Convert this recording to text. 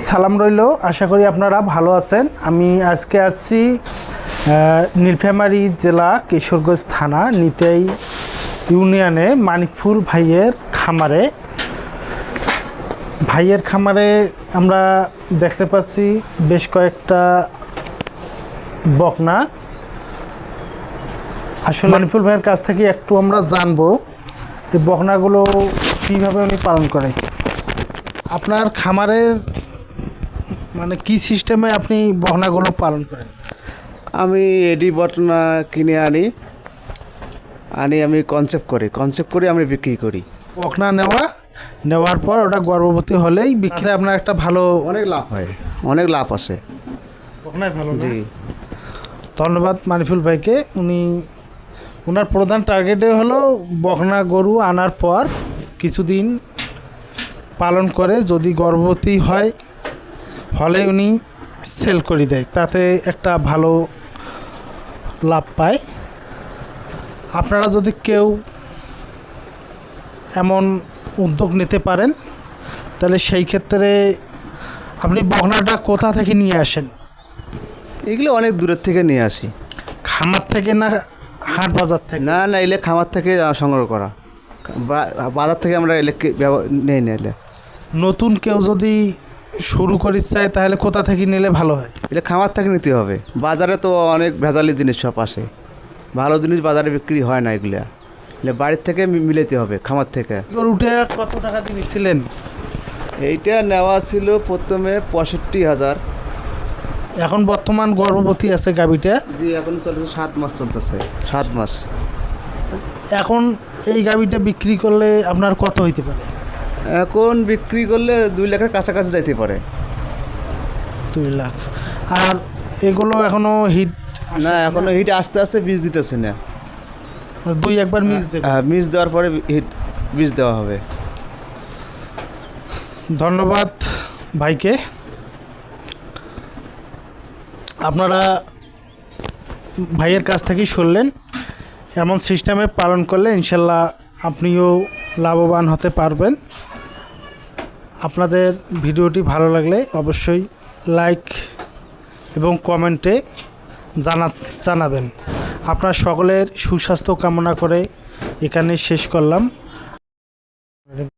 সালাম রইল, আশা করি আপনারা ভালো আছেন। আমি আজকে আসছি নীলফামারী জেলা কিশোরগঞ্জ থানা নিতাই ইউনিয়নে মানিকফুল ভাইয়ের খামারে। আমরা দেখতে পাচ্ছি বেশ কয়েকটা বকনা। আসলে মানিকফুল ভাইয়ের কাছ থেকে একটু আমরা জানবো এই বকনাগুলো কীভাবে উনি পালন করে। আপনার খামারের মানে কি সিস্টেমে আপনি বকনাগুলো পালন করেন? আমি এডি বকনা কিনে আনি আমি কনসেপ্ট করি আমি বিক্রি করি। বকনা নেওয়ার পর ওটা গর্ভবতী হলেই বিক্রি আপনার একটা ভালো অনেক লাভ হয়, অনেক লাভ আসে। বকনায় ভালো। জি, ধন্যবাদ মানিকফুল ভাইকে। ওনার প্রধান টার্গেটে হলো বকনা গরু আনার পর কিছুদিন পালন করে যদি গর্ভবতী হলে উনি সেল করে দেয়, তাতে একটা ভালো লাভ পায়। আপনারা যদি কেউ এমন উদ্যোগ নিতে পারেন তাহলে সেই ক্ষেত্রে আপনি বকনাটা কোথা থেকে নিয়ে আসেন? এগুলো অনেক দূরের থেকে নিয়ে আসি। খামার থেকে না হাট বাজার থেকে? না, এলে খামার থেকে সংগ্রহ করা, বাজার থেকে আমরা এলে নেই না। এলে নতুন কেউ যদি শুরু করতে চায় তাহলে কোথা থেকে নিলে ভালো হয়? এলে খামার থেকে নিতে হবে। বাজারে তো অনেক ভেজালি জিনিস সব আসে, ভালো জিনিস বাজারে বিক্রি হয় না। এগুলা বাড়ির থেকে মিলাতে হবে, খামার থেকে। গরুটা কত টাকা দিয়ে নিয়েছিলেন? এইটা নেওয়া ছিল প্রথমে 65,000। এখন বর্তমান গর্ভবতী আছে গাভীটা? জি, এখন চলতেছে 7 মাস চলতেছে, 7 মাস। এখন এই গাভীটা বিক্রি করলে আপনার কত হইতে পারে? এখন বিক্রি করলে 2 লাখের কাছাকাছি যাইতে পারে। 2 লাখ। আর এগুলো এখনো হিট? না, এখনো হিট আস্তে আস্তে বীজ দিতেছে না। 2-1 মিস দেবে? মিস দেওয়ার পরে হিট বীজ দেওয়া হবে। ধন্যবাদ ভাইকে। আপনারা ভাইয়ের কাছ থেকেই শুনলেন, এমন সিস্টেমে পালন করলে ইনশাল্লাহ আপনিও লাভবান হতে পারবেন। আপনাদের ভিডিওটি ভালো লাগলে অবশ্যই লাইক এবং কমেন্টে জানাবেন। আপনার সকলের সুস্বাস্থ্য কামনা করে এখানে শেষ করলাম।